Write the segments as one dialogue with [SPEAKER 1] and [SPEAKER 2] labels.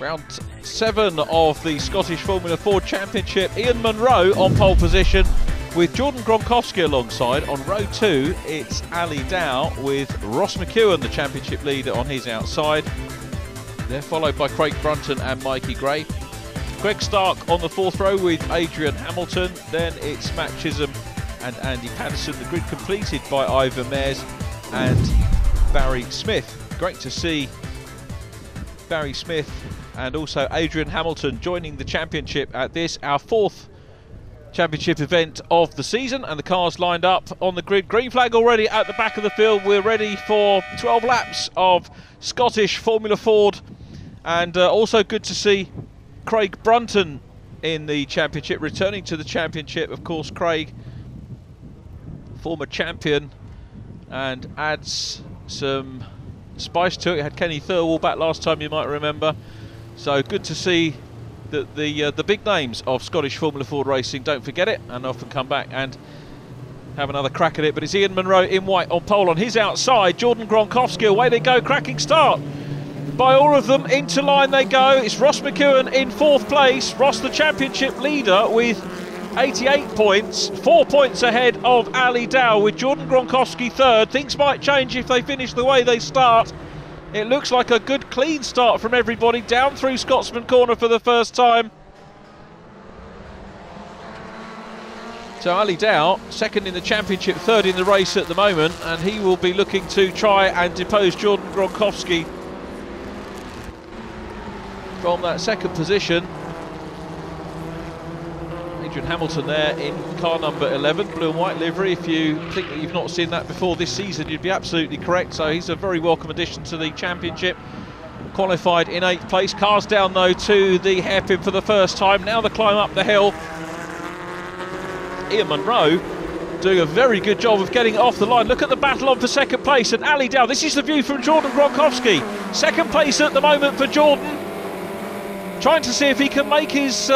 [SPEAKER 1] Round 7 of the Scottish Formula Ford Championship. Ian Munro on pole position with Jordan Gronkowski alongside. On row 2, it's Ali Dow with Ross McEwen, the championship leader, on his outside. They're followed by Craig Brunton and Mikey Gray. Greg Stark on the 4th row with Adrian Hamilton. Then it's Matt Chisholm and Andy Patterson. The grid completed by Ivor Mares and Barry Smith. Great to see Barry Smith and also Adrian Hamilton joining the championship at this, our 4th championship event of the season, and the cars lined up on the grid. Green flag already at the back of the field. We're ready for 12 laps of Scottish Formula Ford, and also good to see Craig Brunton in the championship, returning to the championship. Of course, Craig, former champion, and adds some spice to it. Had Kenny Thirlwall back last time, you might remember. So good to see that the big names of Scottish Formula Ford racing don't forget it and often come back and have another crack at it. But it's Ian Munro in white on pole. On his outside, Jordan Gronkowski. Away they go, cracking start by all of them. Into line they go. It's Ross McEwen in 4th place. Ross, the championship leader, with 88 points, 4 points ahead of Ali Dow, with Jordan Gronkowski 3rd. Things might change if they finish the way they start. It looks like a good clean start from everybody, down through Scotsman Corner for the first time. So Ali Dow, 2nd in the championship, 3rd in the race at the moment, and he will be looking to try and depose Jordan Gronkowski from that 2nd position. Adrian Hamilton there in car number 11, blue and white livery. If you think that you've not seen that before this season, you'd be absolutely correct. So he's a very welcome addition to the championship. Qualified in 8th place. Cars down though to the hairpin for the first time. Now the climb up the hill. Ian Munro doing a very good job of getting it off the line. Look at the battle on for 2nd place, and Ali Dow. This is the view from Jordan Gronkowski. 2nd place at the moment for Jordan, trying to see if he can make his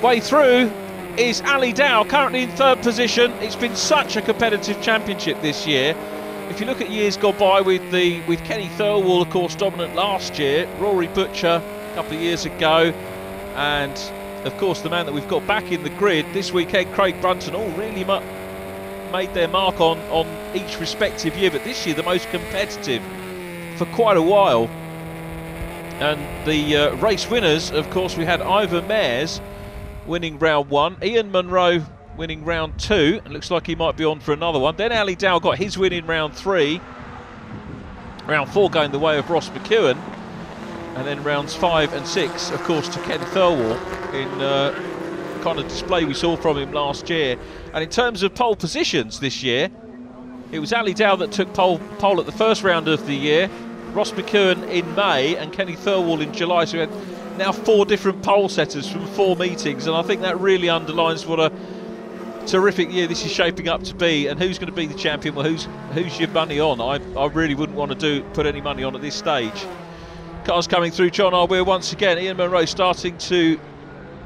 [SPEAKER 1] way through is Ali Dow, currently in 3rd position. It's been such a competitive championship this year. If you look at years gone by with Kenny Thirlwall, of course, dominant last year, Rory Butcher a couple of years ago, and of course the man that we've got back in the grid this weekend, Craig Brunton, all really made their mark on each respective year, but this year the most competitive for quite a while. And the race winners, of course, we had Ivor Mares winning round 1, Ian Munro winning round 2, and looks like he might be on for another one. Then Ali Dow got his win in round 3, round 4 going the way of Ross McEwen, and then rounds 5 and 6, of course, to Ken Thirlwall in kind of display we saw from him last year. And in terms of pole positions this year, it was Ali Dow that took pole at the first round of the year, Ross McEwen in May, and Kenny Thirlwall in July. So we had now 4 different pole setters from 4 meetings, and I think that really underlines what a terrific year this is shaping up to be. And who's going to be the champion? Well, who's your money on? I really wouldn't want to put any money on at this stage. Cars coming through John Arweir once again. Ian Munro starting to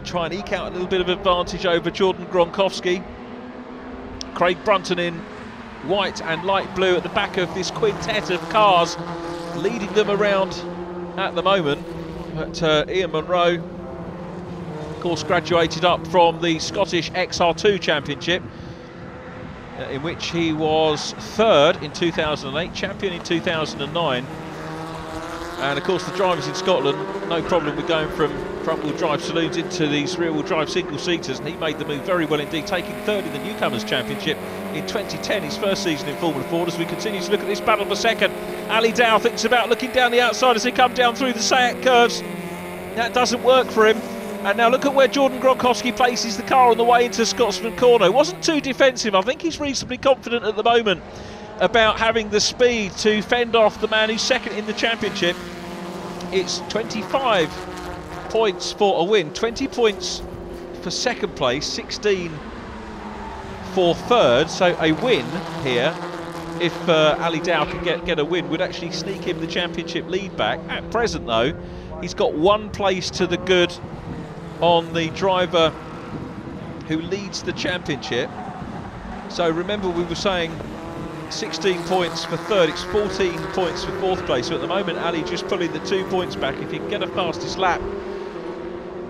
[SPEAKER 1] try and eke out a little bit of advantage over Jordan Gronkowski. Craig Brunton in white and light blue at the back of this quintet of cars, leading them around at the moment. But Ian Munro, of course, graduated up from the Scottish XR2 Championship, in which he was 3rd in 2008, champion in 2009. And of course the drivers in Scotland, no problem with going from front-wheel drive saloons into these rear-wheel drive single-seaters, and he made the move very well indeed, taking 3rd in the Newcomers Championship in 2010, his first season in Formula Ford. As we continue to look at this battle for 2nd, Ali Dow thinks about looking down the outside as they come down through the Sayat curves. That doesn't work for him. And now look at where Jordan Gronkowski places the car on the way into Scotsman Corner. Wasn't too defensive. I think he's reasonably confident at the moment about having the speed to fend off the man who's 2nd in the championship. It's 25 points for a win, 20 points for 2nd place, 16 for 3rd. So a win here, if Ali Dow can get a win, would actually sneak him the championship lead back. At present though, he's got 1 place to the good on the driver who leads the championship. So remember, we were saying 16 points for third, it's 14 points for fourth place. So at the moment, Ali just pulling the 2 points back. If he can get a fastest lap,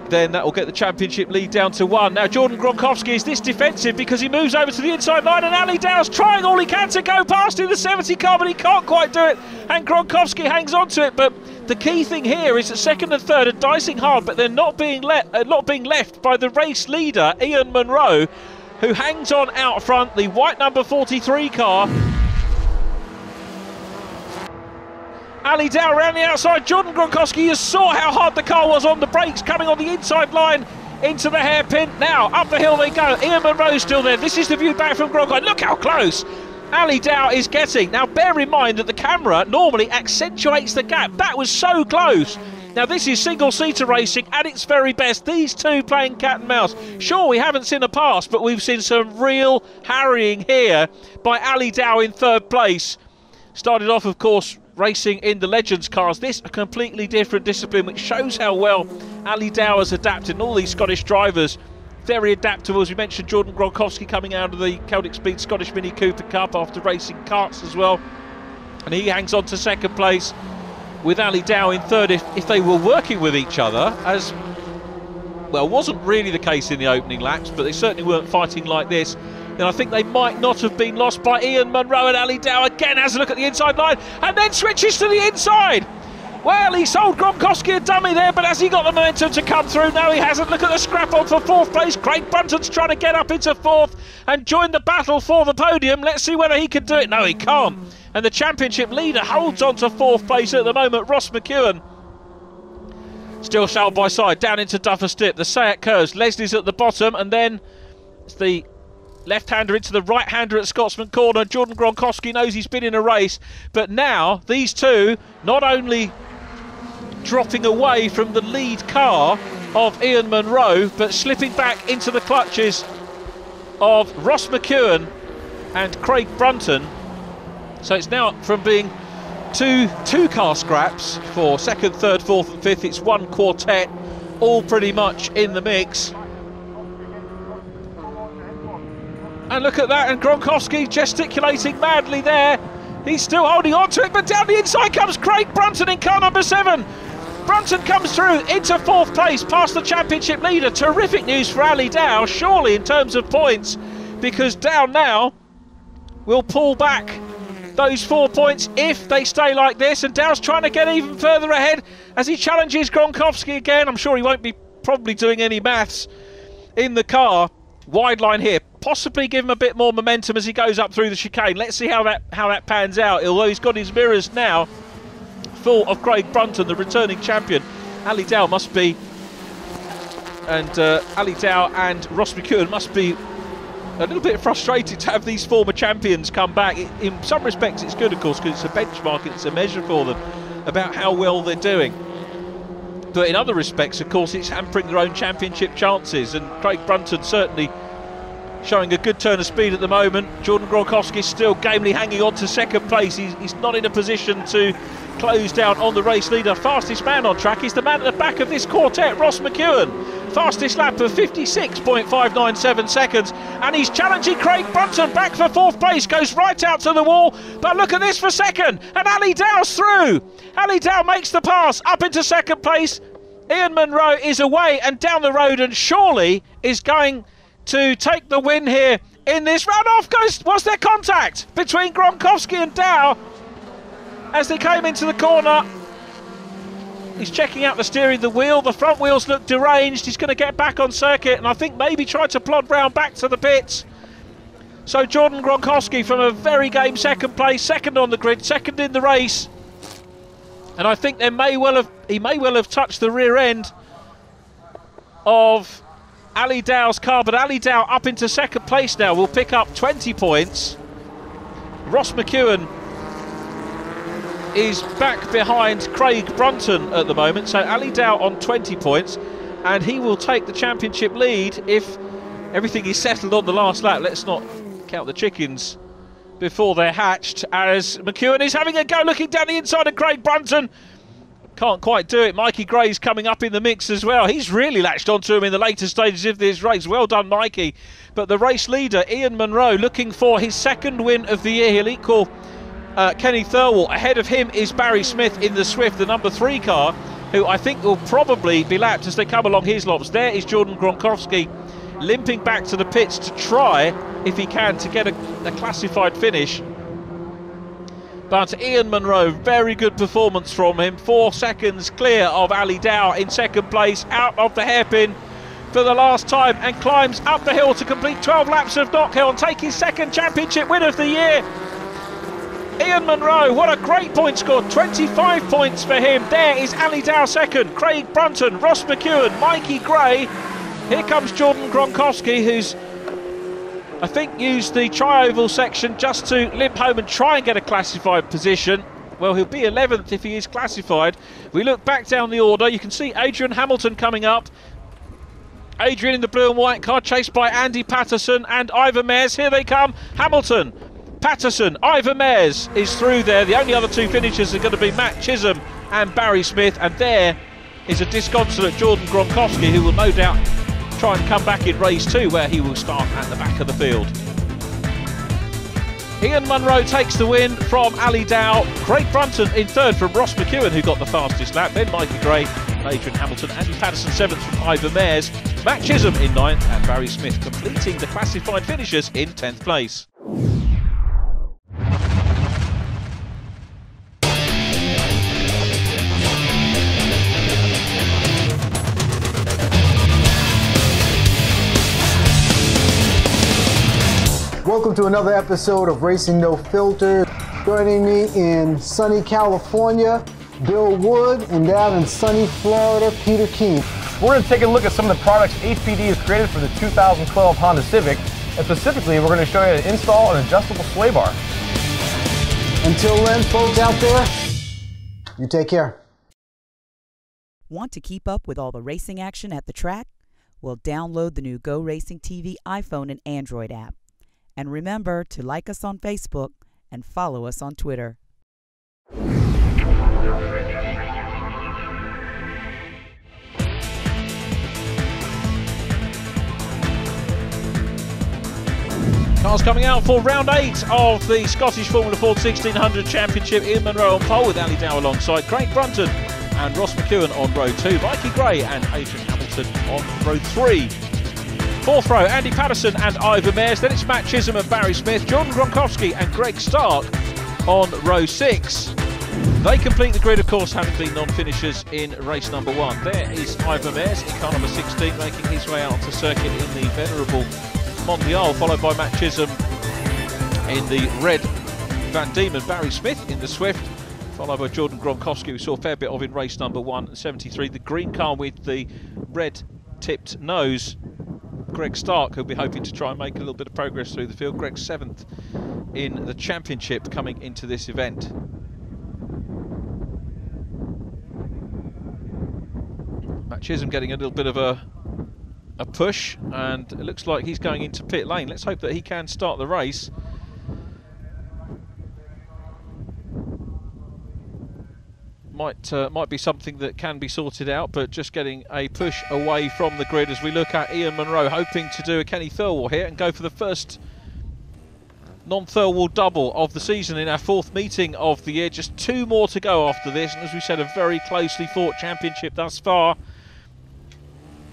[SPEAKER 1] then that will get the championship lead down to 1. Now Jordan Gronkowski is this defensive because he moves over to the inside line, and Ali Dow's trying all he can to go past in the 70 car, but he can't quite do it, and Gronkowski hangs on to it. But the key thing here is that second and third are dicing hard, but they're not being left by the race leader, Ian Munro, who hangs on out front, the white number 43 car. Ali Dow around the outside. Jordan Gronkowski, you saw how hard the car was on the brakes, coming on the inside line into the hairpin. Now up the hill they go. Ian Munro's still there. This is the view back from Gronkowski. Look how close Ali Dow is getting. Now bear in mind that the camera normally accentuates the gap. That was so close. Now this is single-seater racing at its very best. These two playing cat and mouse. Sure, we haven't seen a pass, but we've seen some real harrying here by Ali Dow in third place. Started off, of course, racing in the Legends cars. This a completely different discipline, which shows how well Ali Dow has adapted. And all these Scottish drivers, very adaptable. As we mentioned, Jordan Gronkowski coming out of the Celtic Speed Scottish Mini Cooper Cup after racing karts as well. And he hangs on to second place with Ali Dow in third. If they were working with each other, as well wasn't really the case in the opening laps, but they certainly weren't fighting like this, then I think they might not have been lost by Ian Munro. And Ali Dow again has a look at the inside line and then switches to the inside. Well, he sold Gronkowski a dummy there, but has he got the momentum to come through? No, he hasn't. Look at the scrap on for fourth place. Craig Brunton's trying to get up into fourth and join the battle for the podium. Let's see whether he can do it. No, he can't. And the championship leader holds on to fourth place at the moment, Ross McEwen. Still side by side, down into Duffer Stip. The Seat curves. Leslie's at the bottom, and then it's the left-hander into the right-hander at Scotsman Corner. Jordan Gronkowski knows he's been in a race, but now these two not only dropping away from the lead car of Ian Munro, but slipping back into the clutches of Ross McEwen and Craig Brunton. So it's now from being two car scraps for second, third, fourth and fifth. It's one quartet, all pretty much in the mix. And look at that, and Gronkowski gesticulating madly there. He's still holding on to it, but down the inside comes Craig Brunton in car number 7. Brunton comes through into fourth place, past the championship leader. Terrific news for Ali Dow, surely in terms of points, because Dow now will pull back those 4 points if they stay like this. And Dow's trying to get even further ahead as he challenges Gronkowski again. I'm sure he won't be probably doing any maths in the car. Wide line here, possibly give him a bit more momentum as he goes up through the chicane. Let's see how that pans out. Although he's got his mirrors now full of Craig Brunton, the returning champion. Ali Dow must be, and Ali Dow and Ross McEwen must be a little bit frustrated to have these former champions come back. In some respects it's good, of course, because it's a benchmark, it's a measure for them about how well they're doing. But in other respects, of course, it's hampering their own championship chances. And Craig Brunton certainly showing a good turn of speed at the moment. Jordan Gronkowski still gamely hanging on to second place. He's not in a position to close down on the race leader. Fastest man on track is the man at the back of this quartet, Ross McEwen. Fastest lap of 56.597 seconds. And he's challenging Craig Brunton back for fourth place. Goes right out to the wall. But look at this for second. And Ali Dow's through. Ali Dow makes the pass up into second place. Ian Munro is away and down the road, and surely is going to take the win here in this runoff. Was there contact between Gronkowski and Dow as they came into the corner? He's checking out the steering, the wheel. The front wheels look deranged. He's going to get back on circuit and I think maybe try to plod round back to the pits. So Jordan Gronkowski from a very game second place, second on the grid, second in the race. And I think he may well have touched the rear end of Ali Dow's car, but Ali Dow up into second place now will pick up 20 points. Ross McEwen is back behind Craig Brunton at the moment, so Ali Dow on 20 points, and he will take the championship lead if everything is settled on the last lap. Let's not count the chickens before they're hatched, as McEwen is having a go looking down the inside of Craig Brunton. can't quite do it. Mikey Gray's coming up in the mix as well. He's really latched onto him in the later stages of this race. Well done, Mikey. But the race leader, Ian Munro, looking for his second win of the year. He'll equal Kenny Thirlwall. Ahead of him is Barry Smith in the Swift, the number 3 car, who I think will probably be lapped as they come along his lops. There is Jordan Gronkowski limping back to the pits to try, if he can, to get a classified finish. But Ian Munro, very good performance from him. 4 seconds clear of Ali Dow in second place, out of the hairpin for the last time, and climbs up the hill to complete 12 laps of Knockhill and take his second championship win of the year. Ian Munro, what a great point score, 25 points for him. There is Ali Dow second, Craig Brunton, Ross McEwen, Mikey Gray. Here comes Jordan Gronkowski, who's, I think, used the tri-oval section just to limp home and try and get a classified position. Well, he'll be 11th if he is classified. We look back down the order, you can see Adrian Hamilton coming up. Adrian in the blue and white car, chased by Andy Patterson and Ivor Mears. Here they come, Hamilton, Patterson, Ivor Mears is through there. The only other 2 finishers are going to be Matt Chisholm and Barry Smith, and there is a disconsolate Jordan Gronkowski, who will no doubt try and come back in race 2, where he will start at the back of the field. Ian Munro takes the win from Ali Dow. Craig Brunton in 3rd from Ross McEwen, who got the fastest lap. Then Mikey Gray, Adrian Hamilton, Andy Patterson 7th from Ivor Mears, Matt Chisholm in 9th, and Barry Smith completing the classified finishers in 10th place.
[SPEAKER 2] Welcome to another episode of Racing No Filter. Joining me in sunny California, Bill Wood, and down in sunny Florida, Peter Keene.
[SPEAKER 3] We're going to take a look at some of the products HPD has created for the 2012 Honda Civic, and specifically we're going to show you how to install an adjustable sway bar.
[SPEAKER 2] Until then, folks out there, you take care.
[SPEAKER 4] Want to keep up with all the racing action at the track? Well, download the new GoRacingTV iPhone and Android app. And remember to like us on Facebook and follow us on Twitter.
[SPEAKER 1] Cars coming out for round 8 of the Scottish Formula Ford 1600 Championship. Ian Munro on pole with Ali Dow alongside Craig Brunton and Ross McEwen on row 2. Mikey Gray and Adrian Hamilton on row 3. 4th row, Andy Patterson and Ivor Mears. Then it's Matt Chisholm and Barry Smith, Jordan Gronkowski and Greg Stark on row 6. They complete the grid, of course, having been non-finishers in race number 1. There is Ivor Mears in car number 16, making his way out to circuit in the venerable Mondial, followed by Matt Chisholm in the red Van Diemen, Barry Smith in the Swift, followed by Jordan Gronkowski, we saw a fair bit of in race number 1, 73. The green car with the red tipped nose, Greg Stark, who'll be hoping to try and make a little bit of progress through the field. Greg's 7th in the championship coming into this event. Matt Chisholm getting a little bit of a push, and it looks like he's going into pit lane. Let's hope that he can start the race. Might be something that can be sorted out, but just getting a push away from the grid as we look at Ian Munro, hoping to do a Kenny Thirlwall here and go for the first non-Thirlwall double of the season in our 4th meeting of the year. Just 2 more to go after this, and as we said, a very closely fought championship thus far.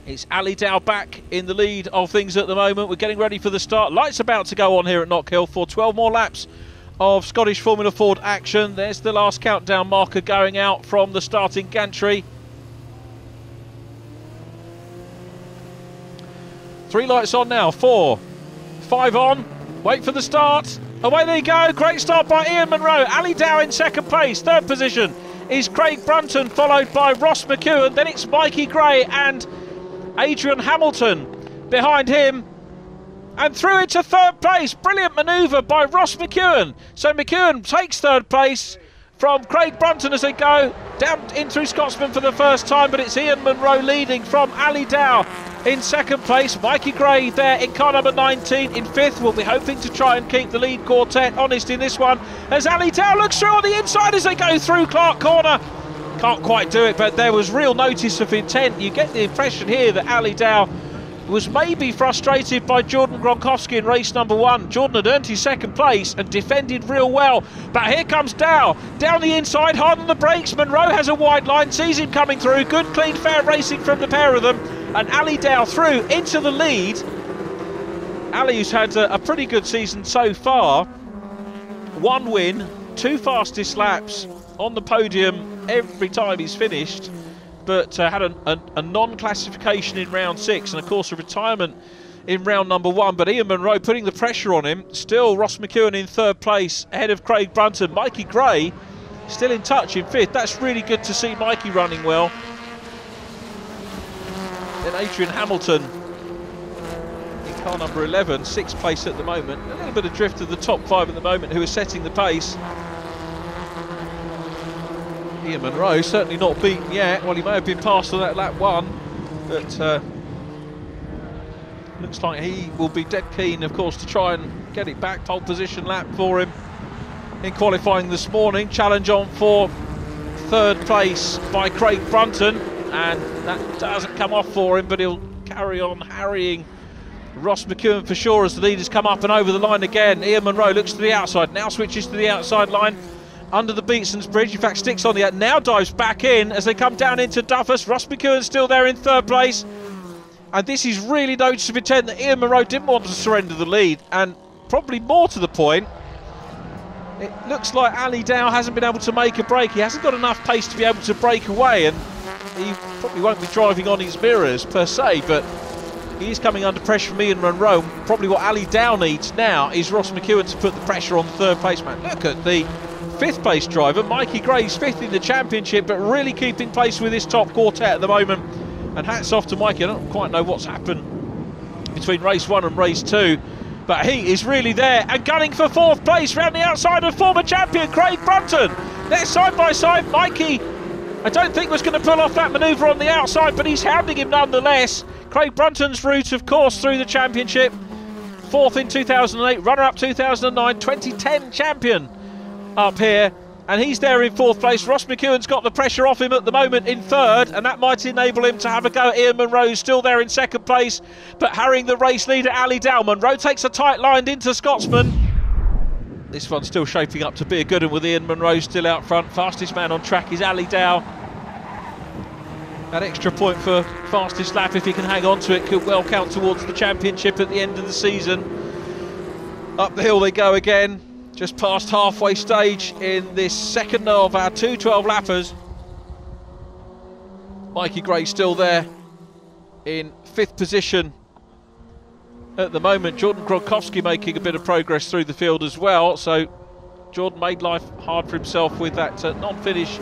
[SPEAKER 1] It's Ali Dow back in the lead of things at the moment. We're getting ready for the start. Lights about to go on here at Knockhill for 12 more laps of Scottish Formula Ford action. There's the last countdown marker going out from the starting gantry. 3 lights on now, 4, 5 on, wait for the start. Away they go, great start by Ian Munro. Ali Dow in 2nd place, 3rd position is Craig Brunton, followed by Ross McEwen. Then it's Mikey Gray and Adrian Hamilton behind him. And through into 3rd place. Brilliant manoeuvre by Ross McEwen. So McEwen takes 3rd place from Craig Brunton as they go down in through Scotsman for the first time. But it's Ian Munro leading from Ali Dow in 2nd place. Mikey Gray there in car number 19 in 5th. We'll be hoping to try and keep the lead quartet honest in this one, as Ali Dow looks through on the inside as they go through Clark Corner. can't quite do it, but there was real notice of intent. You get the impression here that Ali Dow was maybe frustrated by Jordan Gronkowski in race number 1. Jordan had earned his second place and defended real well. But here comes Dow. Down the inside, hard on the brakes. Monroe has a wide line, sees him coming through. Good, clean, fair racing from the pair of them. And Ali Dow through into the lead. Ali, who's had a pretty good season so far. 1 win, 2 fastest laps on the podium every time he's finished. But had a non-classification in round 6 and of course a retirement in round number 1. But Ian Monroe putting the pressure on him. Still Ross McEwen in 3rd place ahead of Craig Brunton. Mikey Gray still in touch in 5th. That's really good to see Mikey running well. Then Adrian Hamilton in car number 11, 6th place at the moment. A little bit of drift of the top 5 at the moment who are setting the pace. Ian Monroe certainly not beaten yet. Well, he may have been passed on that lap 1, but looks like he will be dead keen, of course, to try and get it back. Pole position lap for him in qualifying this morning. Challenge on for 3rd place by Craig Brunton, and that doesn't come off for him, but he'll carry on harrying Ross McEwen for sure as the leaders come up and over the line again. Ian Monroe looks to the outside, now switches to the outside line under the Beatson's Bridge, in fact sticks on the end, now dives back in as they come down into Duffus. Ross McEwen still there in 3rd place, and this is really notice of intent that Ian Monroe didn't want to surrender the lead, and probably more to the point, it looks like Ali Dow hasn't been able to make a break. He hasn't got enough pace to be able to break away, and he probably won't be driving on his mirrors per se, but he is coming under pressure from Ian Monroe. Probably what Ali Dow needs now is Ross McEwen to put the pressure on the 3rd place man. Look at the 5th place driver, Mikey Gray's 5th in the championship, but really keeping pace with this top quartet at the moment. And hats off to Mikey. I don't quite know what's happened between race 1 and race 2, but he is really there and gunning for 4th place round the outside of former champion Craig Brunton. They're side by side. Mikey, I don't think was going to pull off that manoeuvre on the outside, but he's hounding him nonetheless. Craig Brunton's route, of course, through the championship. 4th in 2008, runner-up 2009, 2010 champion up here, and he's there in 4th place. Ross McEwen's got the pressure off him at the moment in 3rd, and that might enable him to have a go at Ian Monroe, still there in 2nd place, but harrying the race leader Ali Dow. Monroe takes a tight line into Scotsman. This one's still shaping up to be a good one with Ian Monroe still out front. Fastest man on track is Ali Dow. That extra point for fastest lap, if he can hang on to it, could well count towards the championship at the end of the season. Up the hill they go again. Just past halfway stage in this second of our 2 12-lappers. Mikey Gray still there in 5th position at the moment. Jordan Gronkowski making a bit of progress through the field as well. So Jordan made life hard for himself with that non-finish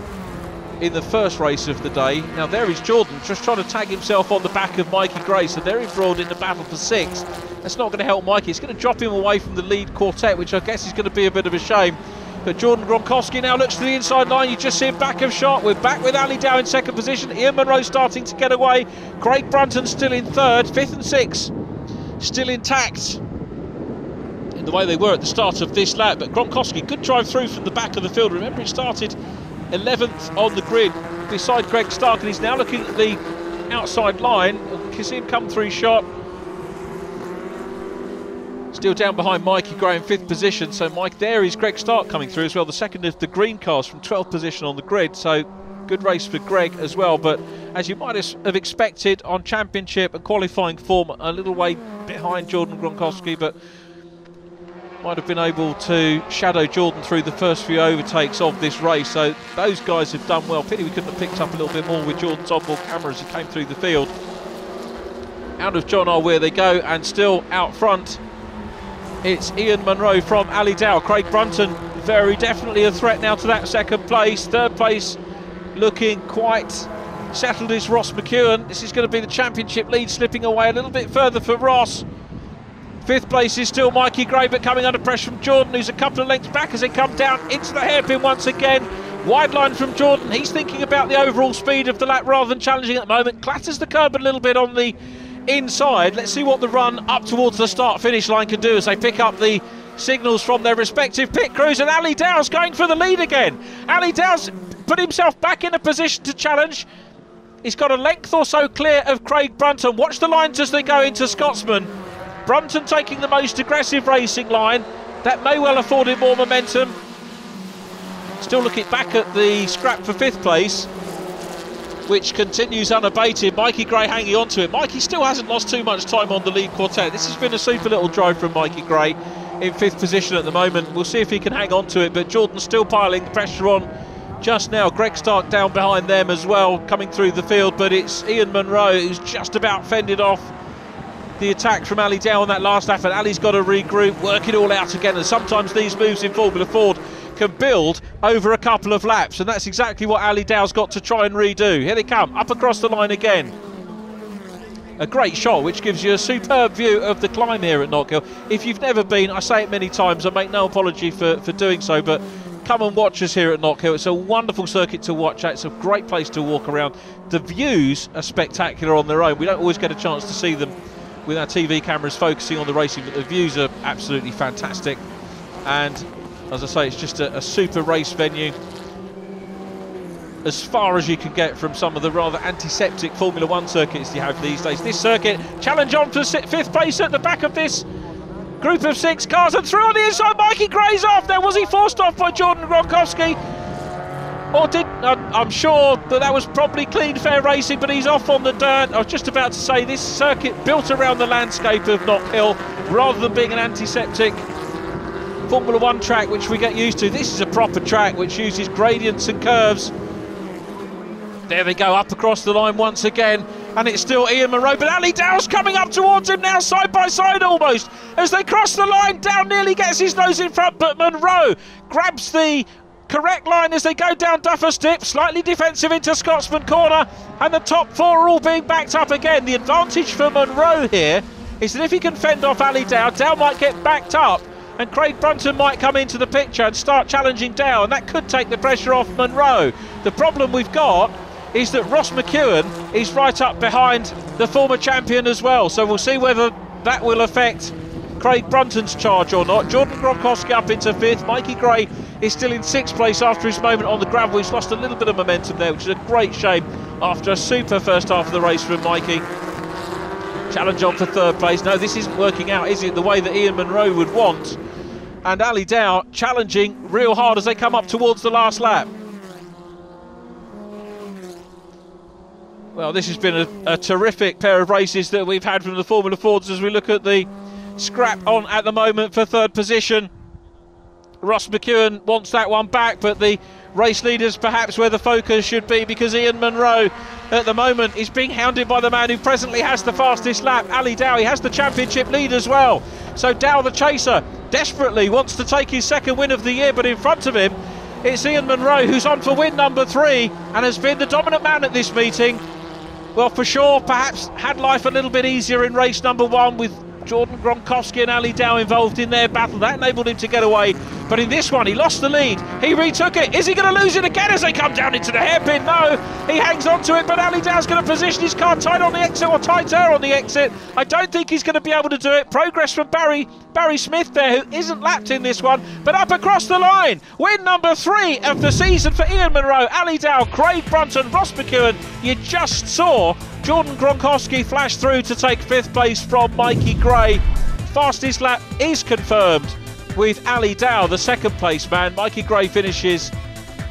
[SPEAKER 1] in the first race of the day. Now there is Jordan just trying to tag himself on the back of Mikey Gray, so they're embroiled in the battle for 6th. That's not going to help Mikey. It's going to drop him away from the lead quartet, which I guess is going to be a bit of a shame. But Jordan Gronkowski now looks to the inside line. You just see him back of shot. We're back with Ali Dow in 2nd position. Ian Monroe starting to get away. Craig Brunton still in 3rd. 5th and 6th still intact in the way they were at the start of this lap. But Gronkowski could drive through from the back of the field. Remember, it started 11th on the grid beside Greg Stark, and he's now looking at the outside line. You can see him come through shot. Still down behind Mikey Gray in 5th position, so Mike, there is Greg Stark coming through as well, the second of the green cars from 12th position on the grid, so good race for Greg as well. But as you might have expected on championship and qualifying form, a little way behind Jordan Gronkowski, but might have been able to shadow Jordan through the first few overtakes of this race. So those guys have done well. Pity we couldn't have picked up a little bit more with Jordan's onboard camera as he came through the field. Out of John R. Weir they go, and still out front it's Ian Monroe from Ali Dow. Craig Brunton very definitely a threat now to that 2nd place. 3rd place looking quite settled is Ross McEwen. This is going to be the championship lead slipping away a little bit further for Ross. 5th place is still Mikey Gray, but coming under pressure from Jordan, who's a couple of lengths back as they come down into the hairpin once again. Wide line from Jordan. He's thinking about the overall speed of the lap rather than challenging at the moment. Clatters the curb a little bit on the inside. Let's see what the run up towards the start-finish line can do as they pick up the signals from their respective pit crews. And Ali Dow's going for the lead again. Ali Dow's put himself back in a position to challenge. He's got a length or so clear of Craig Brunton. Watch the lines as they go into Scotsman. Brunton taking the most aggressive racing line. That may well afford him more momentum. Still looking back at the scrap for 5th place, which continues unabated. Mikey Gray hanging on to it. Mikey still hasn't lost too much time on the lead quartet. This has been a super little drive from Mikey Gray in 5th position at the moment. We'll see if he can hang on to it, but Jordan's still piling the pressure on just now. Greg Stark down behind them as well, coming through the field, but it's Ian Munro who's just about fended off the attack from Ali Dow on that last lap, and Ali's got to regroup, work it all out again, and sometimes these moves in Formula Ford can build over a couple of laps, and that's exactly what Ali Dow's got to try and redo. Here they come, up across the line again. A great shot which gives you a superb view of the climb here at Knockhill. If you've never been, I say it many times, I make no apology for doing so, but come and watch us here at Knockhill. It's a wonderful circuit to watch at. It's a great place to walk around. The views are spectacular on their own. We don't always get a chance to see them with our TV cameras focusing on the racing, but the views are absolutely fantastic. And as I say, it's just a super race venue, as far as you can get from some of the rather antiseptic Formula 1 circuits you have these days. This circuit, challenge on for 5th place at the back of this group of 6 cars, and through on the inside, Mikey Gray's off there. Was he forced off by Jordan Gronkowski? Or did, I'm sure that was probably clean, fair racing, but he's off on the dirt. I was just about to say, this circuit built around the landscape of Knockhill, rather than being an antiseptic Formula 1 track which we get used to. This is a proper track which uses gradients and curves. There they go, up across the line once again, and it's still Ian Munro, but Ali Dow's coming up towards him now, side by side almost. As they cross the line, Dow nearly gets his nose in front, but Munro grabs the correct line as they go down Duffer's Dip, slightly defensive into Scotsman corner, and the top 4 are all being backed up again. The advantage for Munro here is that if he can fend off Ali Dow, Dow might get backed up, and Craig Brunton might come into the picture and start challenging Dow, and that could take the pressure off Munro. The problem we've got is that Ross McEwen is right up behind the former champion as well, so we'll see whether that will affect Craig Brunton's charge or not. Jordan Gronkowski up into 5th. Mikey Gray is still in 6th place after his moment on the gravel. He's lost a little bit of momentum there, which is a great shame after a super first half of the race from Mikey. Challenge on for 3rd place. No, this isn't working out, is it, the way that Ian Munro would want? And Ali Dow challenging real hard as they come up towards the last lap. Well, this has been a terrific pair of races that we've had from the Formula Fords as we look at the scrap on at the moment for 3rd position. Ross McEwen wants that one back, but the race leaders perhaps where the focus should be, because Ian Munro at the moment is being hounded by the man who presently has the fastest lap, Ali Dow. He has the championship lead as well. So Dow, the chaser, desperately wants to take his 2nd win of the year, but in front of him it's Ian Munro, who's on for win number 3 and has been the dominant man at this meeting. Well, for sure, perhaps had life a little bit easier in race number 1 with Jordan Gronkowski and Ali Dow involved in their battle. That enabled him to get away. But in this one, he lost the lead. He retook it. Is he going to lose it again as they come down into the hairpin? No, he hangs on to it, but Ali Dow's going to position his car tight on the exit, or tighter on the exit. I don't think he's going to be able to do it. Progress from Barry Smith there, who isn't lapped in this one, but up across the line. Win number 3 of the season for Ian Munro, Ali Dow, Craig Brunton, Ross McEwen. You just saw Jordan Gronkowski flash through to take 5th place from Mikey Gray. Fastest lap is confirmed with Ali Dow, the 2nd place man. Mikey Gray finishes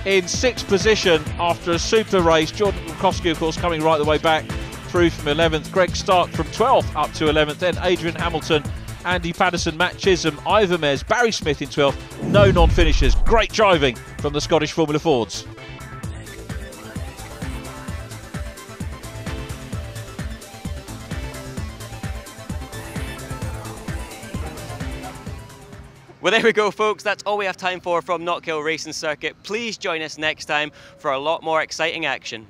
[SPEAKER 1] in 6th position after a super race. Jordan Gronkowski, of course, coming right the way back through from 11th. Greg Stark from 12th up to 11th. Then Adrian Hamilton, Andy Patterson, Matt Chisholm, Ivor Mez, Barry Smith in 12th. No non-finishers. Great driving from the Scottish Formula Fords.
[SPEAKER 5] Well, there we go, folks. That's all we have time for from Knockhill Racing Circuit. Please join us next time for a lot more exciting action.